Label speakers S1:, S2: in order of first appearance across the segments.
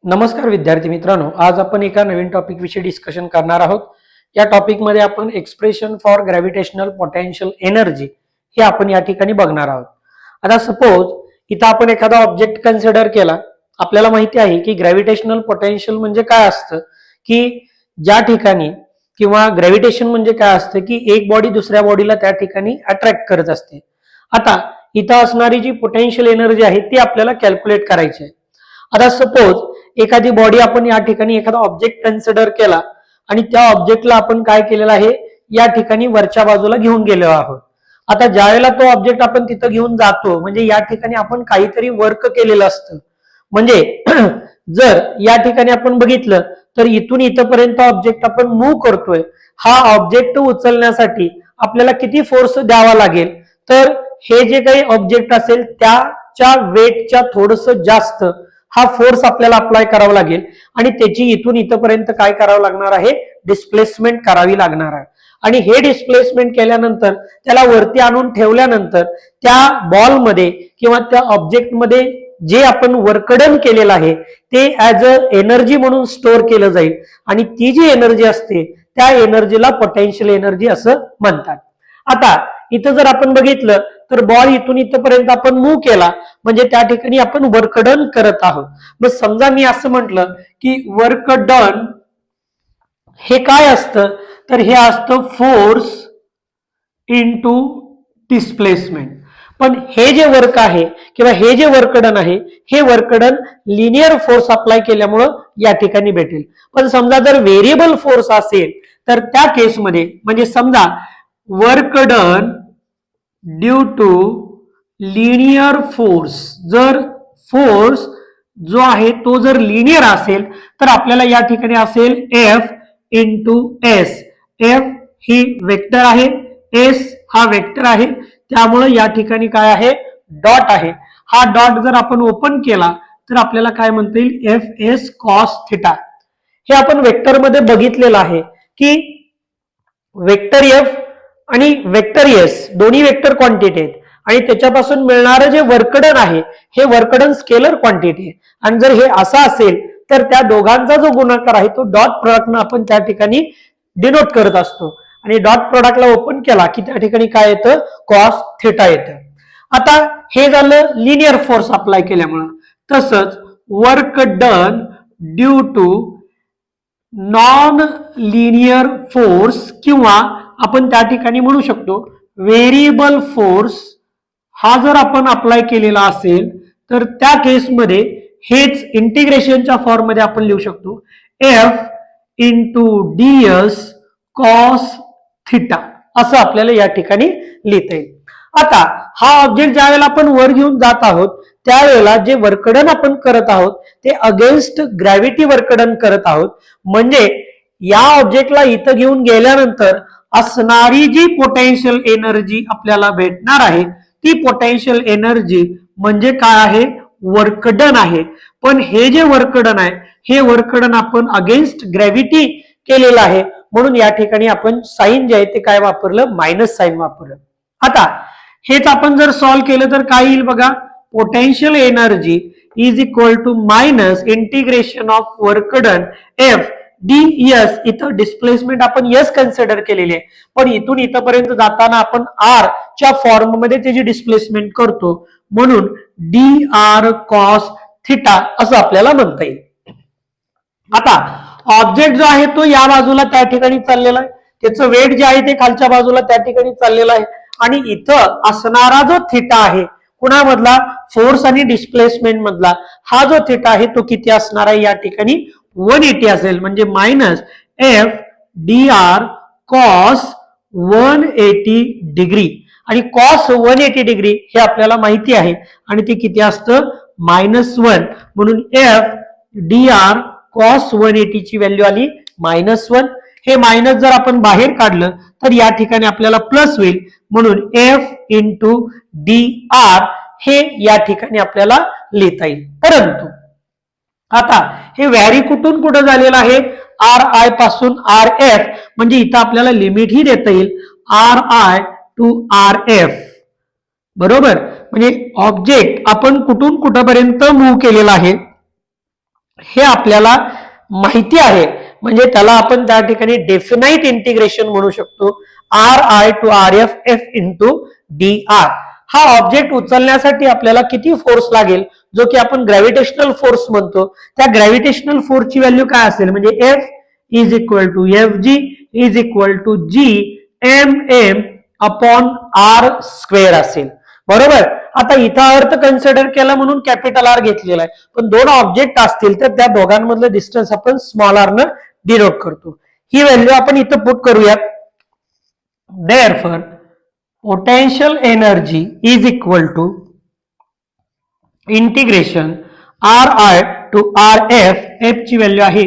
S1: नमस्कार विद्यार्थी मित्रांनो, आज आपण एका नवीन टॉपिक विषयी डिस्कशन करणार आहोत। या टॉपिक मध्ये आपण expression for gravitational potential energy हे आपण या ठिकाणी बघणार आहोत। आता सपोज इथं आपण एखादा ऑब्जेक्ट कन्सिडर केला, आपल्याला माहिती आहे की ग्रॅव्हिटेशनल पोटेन्शियल म्हणजे काय असतं, की ज्या ठिकाणी किंवा ग्रॅव्हिटेशन म्हणजे काय असतं की एक बॉडी दुसऱ्या बॉडीला त्या ठिकाणी अट्रॅक्ट करत असते। आता इथं असणारी जी पोटेन्शियल एनर्जी आहे ती आपल्याला कॅल्क्युलेट करायची आहे। आता सपोज एखादी बॉडी आपण या ठिकाणी एखादा ऑब्जेक्ट कन्सिडर केला आणि त्या ऑब्जेक्टला आपण काय केलेलं आहे, या ठिकाणी वरच्या बाजूला घेऊन गेलो आहोत। आता ज्यावेळेला तो ऑब्जेक्ट आपण तिथं घेऊन जातो म्हणजे या ठिकाणी आपण काहीतरी वर्क केलेलं असतं। म्हणजे जर या ठिकाणी आपण बघितलं तर इथून इथपर्यंत ऑब्जेक्ट आपण मूव्ह करतोय, हा ऑब्जेक्ट उचलण्यासाठी आपल्याला किती फोर्स द्यावा लागेल, तर हे जे काही ऑब्जेक्ट असेल त्याच्या वेटच्या थोडस जास्त हा फोर्स आपल्याला अप्लाय करावा लागेल आणि त्याची इथून इथपर्यंत काय करावं लागणार आहे, डिस्प्लेसमेंट करावी लागणार आहे। आणि हे डिस्प्लेसमेंट केल्यानंतर त्याला वरती आणून ठेवल्यानंतर त्या बॉलमध्ये किंवा त्या ऑब्जेक्टमध्ये जे आपण वर्कडन केलेलं आहे ते ऍज अ एनर्जी म्हणून स्टोअर केलं जाईल आणि ती जी एनर्जी असते त्या एनर्जीला पोटेन्शियल एनर्जी असं म्हणतात। आता इथं जर आपण बघितलं तर बॉल इथून इथपर्यंत आपण मूव्ह केला म्हणजे त्या ठिकाणी आपण वर्क डन करत आहोत। मग समजा मी असं म्हटलं की वर्क डन हे काय असतं, तर हे असतं फोर्स इनटू डिस्प्लेसमेंट। पण हे जे वर्क आहे किंवा हे जे वर्क डन आहे हे work done linear force apply केल्यामुळं या ठिकाणी भेटेल। पण समजा जर व्हेरिएबल फोर्स असेल तर त्या केसमध्ये म्हणजे समजा work done due to linear force, जर फोर्स जो आहे तो जर लिनियर असेल तर आपल्याला या ठिकाणी असेल एफ इंटू एस। एफ ही वेक्टर आहे, एस हा वेक्टर आहे, त्यामुळे या ठिकाणी काय आहे, डॉट आहे। हा डॉट जर आपण ओपन केला तर आपल्याला काय म्हणता येईल, एफ एस कॉस थिटा। हे आपण वेक्टर मध्ये बघितलेलं आहे की वेक्टर एफ आणि वेक्टर एस दोन्ही वेक्टर क्वांटिटी आहेत आणि त्याच्यापासून मिळणारं जे वर्कडन आहे हे वर्कडन स्केलर क्वांटिटी आहे। आणि जर हे असं असेल तर त्या दोघांचा जो गुणाकार आहे तो डॉट प्रोडक्टनं आपण त्या ठिकाणी डिनोट करत असतो आणि डॉट प्रोडक्टला ओपन केला की त्या ठिकाणी काय येतं, कॉस थिटा येतं। आता हे झालं लिनियर फोर्स अप्लाय केल्यामुळं। तसंच work done due to non linear force किंवा आपण त्या ठिकाणी म्हणू शकतो व्हेरिएबल फोर्स हा जर आपण अप्लाय केलेला असेल तर त्या केसमध्ये हेच इंटिग्रेशनच्या फॉर्म मध्ये आपण लिहू शकतो, F into DS cos theta असं आपल्याला या ठिकाणी लिहिता येईल। आता हा ऑब्जेक्ट ज्या वेळेला आपण वर घेऊन जात आहोत त्यावेळेला जे वर्कडन आपण करत आहोत ते अगेन्स्ट ग्रॅव्हिटी वर्कडन करत आहोत। म्हणजे या ऑब्जेक्टला इथं घेऊन गेल्यानंतर असणारी जी पोटेन्शियल एनर्जी आपल्याला भेटणार आहे ती पोटेन्शियल एनर्जी म्हणजे काय आहे, वर्कडन आहे। पण हे जे वर्कडन आहे हे वर्कडन आपण अगेन्स्ट ग्रॅव्हिटी केलेलं आहे म्हणून या ठिकाणी आपण साइन जे आहे ते काय वापरलं, मायनस साइन वापरलं। आता हेच आपण जर सॉल्व्ह केलं तर काय येईल बघा, potential energy is equal to minus integration of work done F D S. इथं डिस्प्लेसमेंट आपण एस कन्सिडर केलेली आहे पण इथून इथपर्यंत जाताना आपण आर च्या फॉर्म मध्ये त्याची डिस्प्लेसमेंट करतो म्हणून डी आर कॉस थिटा असं आपल्याला म्हणता येईल। आता ऑब्जेक्ट जो आहे तो या बाजूला त्या ठिकाणी चाललेला आहे, त्याचं वेट जे आहे ते खालच्या बाजूला त्या ठिकाणी चाललेलं आहे आणि इथं असणारा जो थिटा आहे कुणामधला, फोर्स आणि डिस्प्लेसमेंट मधला, हा जो थिटा आहे तो किती असणार आहे, या ठिकाणी 180 असेल। म्हणजे minus F D R cos 180 degree आणि कॉस 180 डिग्री हे आपल्याला माहिती आहे आणि ते किती असतं, -1 म्हणून एफ डी आर कॉस 180 ची व्हॅल्यू आली -1। हे मायनस जर आपण बाहेर काढलं तर या ठिकाणी आपल्याला प्लस होईल म्हणून एफ इंटू डी आर हे या ठिकाणी आपल्याला लिहिता येईल। परंतु आता हे व्हॅरी कुठून कुठं झालेलं आहे, आर आय पासून आर एफ, म्हणजे इथं आपल्याला लिमिट ही देता येईल R I to R F, बरोबर। म्हणजे ऑब्जेक्ट आपण कुठून कुठपर्यंत मूव्ह केलेला आहे हे आपल्याला माहिती आहे, म्हणजे त्याला आपण त्या ठिकाणी डेफिनाइट इंटिग्रेशन म्हणू शकतो. R I to R F F into D R. हा ऑब्जेक्ट उचलण्यासाठी आपल्याला किती फोर्स लागेल, जो की आपण ग्रॅव्हिटेशनल फोर्स म्हणतो, त्या ग्रॅव्हिटेशनल फोर्सची व्हॅल्यू काय असेल, म्हणजे F is equal to F G is equal to G M M upon R square असेल. बरोबर. आता इथं अर्थ कन्सिडर केला म्हणून कॅपिटल आर घेतलेला आहे, पण दोन ऑब्जेक्ट असतील तर त्या दोघांमधलं डिस्टन्स आपण स्मॉल आर न डिनोट करतो. ही व्हॅल्यू आपण इथं पुट करूयात. Therefore, potential energy is equal to integration Ri to Rf. F ची व्हॅल्यू आहे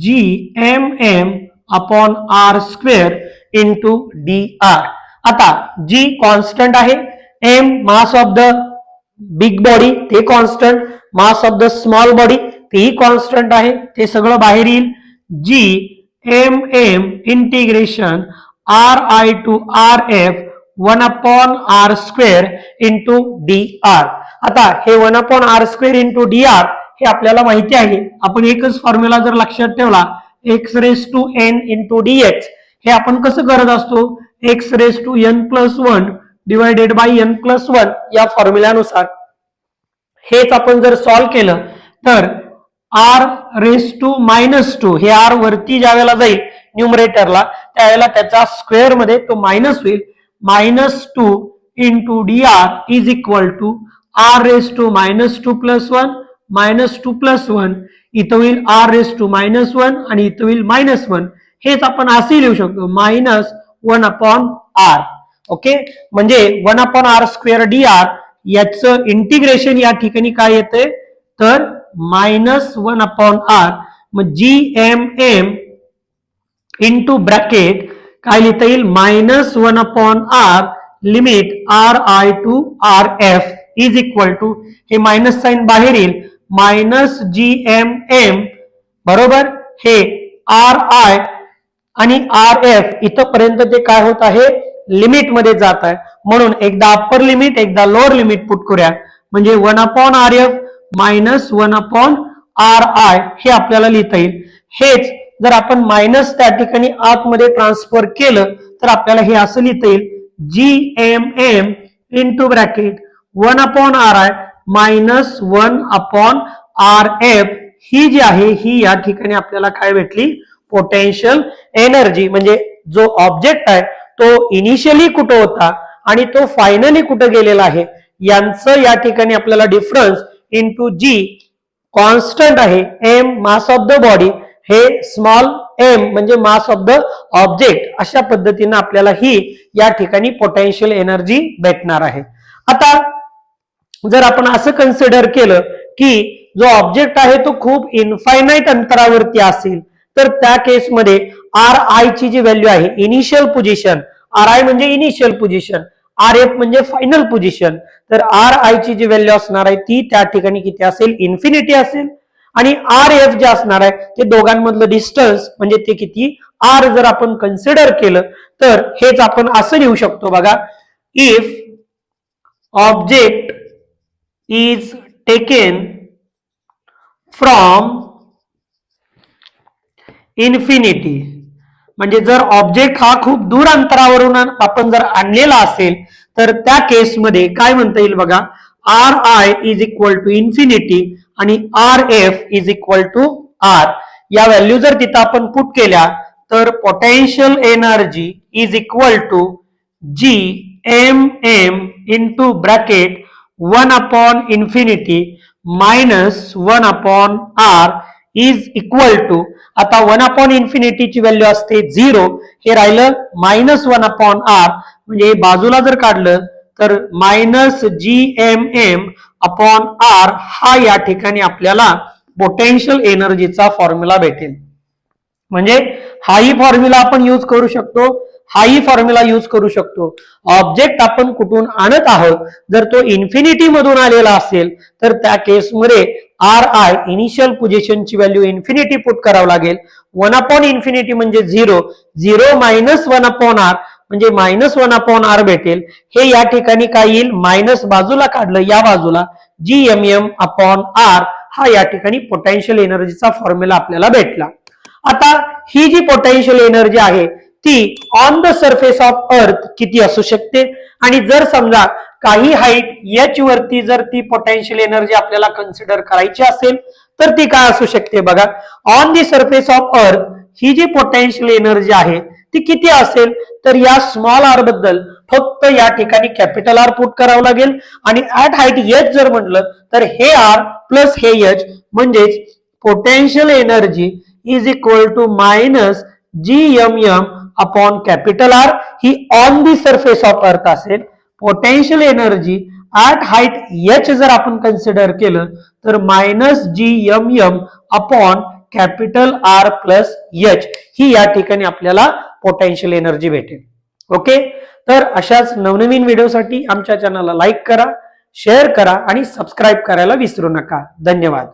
S1: Gmm upon R square into D R. आता G कॉन्स्टंट आहे, M mass of the big body ते constant, mass of the small body तेही constant आहे, ते सगळं बाहेर येईल. Gmm integration Ri to Rf 1 upon R square into dr. आता हे 1 upon R square into dr हे आपल्याला माहिती आहे. आपण एकच फॉर्म्युला जर लक्षात ठेवला, x raised to n into dx, हे आपण कसं करत असतो, x raised to n plus 1 divided by n plus 1 या फॉर्म्युल्यानुसार. हेच आपण जर सॉल्व्ह केलं तर r raised to -2, हे r वरती ज्या वेळेला जाईल न्यूमरेटरला, त्यावेळेला त्याच्या स्क्वेअर मध्ये तो मायनस होईल. -2 into D R is equal to R raise to -2 plus 1 -2 plus 1, इथं होईल आर रेस टू -1 आणि इथं होईल -1. हेच आपण असे लिहू शकतो -1 अपॉन आर. ओके, म्हणजे 1 upon R square D R याचं इंटिग्रेशन या ठिकाणी काय येते तर -1 अपॉन आर. मग G M M into bracket काय लिहिता येईल -1 upon R limit R I to R F is equal to, हे मायनस साइन बाहेर येईल -GMM. बरोबर. हे आर आय आणि आर एफ इथपर्यंत ते काय होत आहे, लिमिट मध्ये जात आहे, म्हणून एकदा अप्पर लिमिट एकदा लोअर लिमिट पुट करूया. म्हणजे 1 upon R F -1 upon R I हे आपल्याला लिहिता येईल. हेच जर आपण मायनस त्या ठिकाणी आतमध्ये ट्रान्सफर केलं तर आपल्याला हे असं लिहिता येईल GMM into bracket 1 upon R I -1 upon R F. ही जी आहे ही या ठिकाणी आपल्याला काय भेटली, पोटेन्शियल एनर्जी. म्हणजे जो ऑब्जेक्ट आहे तो इनिशियली कुठं होता आणि तो फायनली कुठं गेलेला आहे यांचं या ठिकाणी आपल्याला डिफरन्स इंटू जी कॉन्स्टंट आहे, M mass of the body, हे स्मॉल एम म्हणजे मास ऑफ द ऑब्जेक्ट, अशा पद्धतीने आपल्याला ही या ठिकाणी पोटेन्शियल एनर्जी भेटणार आहे. आता जर आपण असं कन्सिडर केलं की जो ऑब्जेक्ट आहे तो खूप इनफायनाइट अंतरावरती असेल तर त्या केसमध्ये आर आय ची जी व्हॅल्यू आहे इनिशियल पोझिशन, आर आय म्हणजे इनिशियल पोझिशन, आर एफ म्हणजे फायनल पोझिशन, तर आर आय ची जी व्हॅल्यू असणार आहे ती त्या ठिकाणी किती असेल, इन्फिनिटी असेल. आणि आर एफ जे असणार आहे ते दोघांमधलं डिस्टन्स म्हणजे ते किती आर जर आपण कन्सिडर केलं तर हेच आपण असं लिहू शकतो बघा. If object is taken from infinity, म्हणजे जर ऑब्जेक्ट हा खूप दूर अंतरावरून आपण जर आणलेला असेल तर त्या केसमध्ये काय म्हणता येईल बघा, R I is equal to infinity आणि R F is equal to R. या व्हॅल्यू जर तिथं आपण पुट केल्या तर potential energy is equal to G M M into bracket 1 upon infinity -1 upon R is equal to, आता 1 upon इन्फिनिटीची value असते 0, हे राहिलं -1 अपॉन आर, म्हणजे बाजूला जर काढलं तर -GMM अपॉन आर हा या ठिकाणी आपल्याला पोटेन्शियल एनर्जीचा फॉर्म्युला भेटेल. म्हणजे हाही फॉर्म्युला आपण यूज करू शकतो, हाही फॉर्म्युला यूज करू शकतो. ऑब्जेक्ट आपण कुठून आणत आहोत जर तो इन्फिनिटी मधून आलेला असेल तर त्या केसमध्ये आर आय इनिशियल पोझिशनची व्हॅल्यू इन्फिनिटी पुट करावं लागेल. 1 अपॉन इन्फिनिटी म्हणजे 0, 0 -1 अपॉन आर म्हणजे -1 अपॉन आर भेटेल. हे या ठिकाणी काय येईल, मायनस बाजूला काढलं या बाजूला GMM अपॉन आर हा या ठिकाणी पोटेन्शियल एनर्जीचा फॉर्म्युला आपल्याला भेटला. आता ही जी पोटेन्शियल एनर्जी आहे ती ऑन द सरफेस ऑफ अर्थ किती असू शकते, आणि जर समजा काही हाईट एच वरती जर ती पोटेन्शियल एनर्जी आपल्याला कन्सिडर करायची असेल तर ती काय असू शकते बघा. ऑन द सरफेस ऑफ अर्थ ही जी पोटेन्शियल एनर्जी आहे ती किती असेल, तर या स्मॉल आर बद्दल फक्त या ठिकाणी कॅपिटल आर पुट करावं लागेल, आणि ऍट हाईट एच जर म्हटलं तर हे आर प्लस हे एच म्हणजेच potential energy is equal to minus GMM upon capital R. ही on the surface of earth असेल. Potential energy at height H जर आपण कन्सिडर केलं तर minus GMM upon capital R plus H ही या ठिकाणी आपल्याला पोटेन्शियल एनर्जी भेटेल. ओके, तर अशाच नवनवीन व्हिडिओसाठी आमच्या चॅनलला लाईक करा, शेअर करा आणि सबस्क्राईब करायला विसरू नका. धन्यवाद.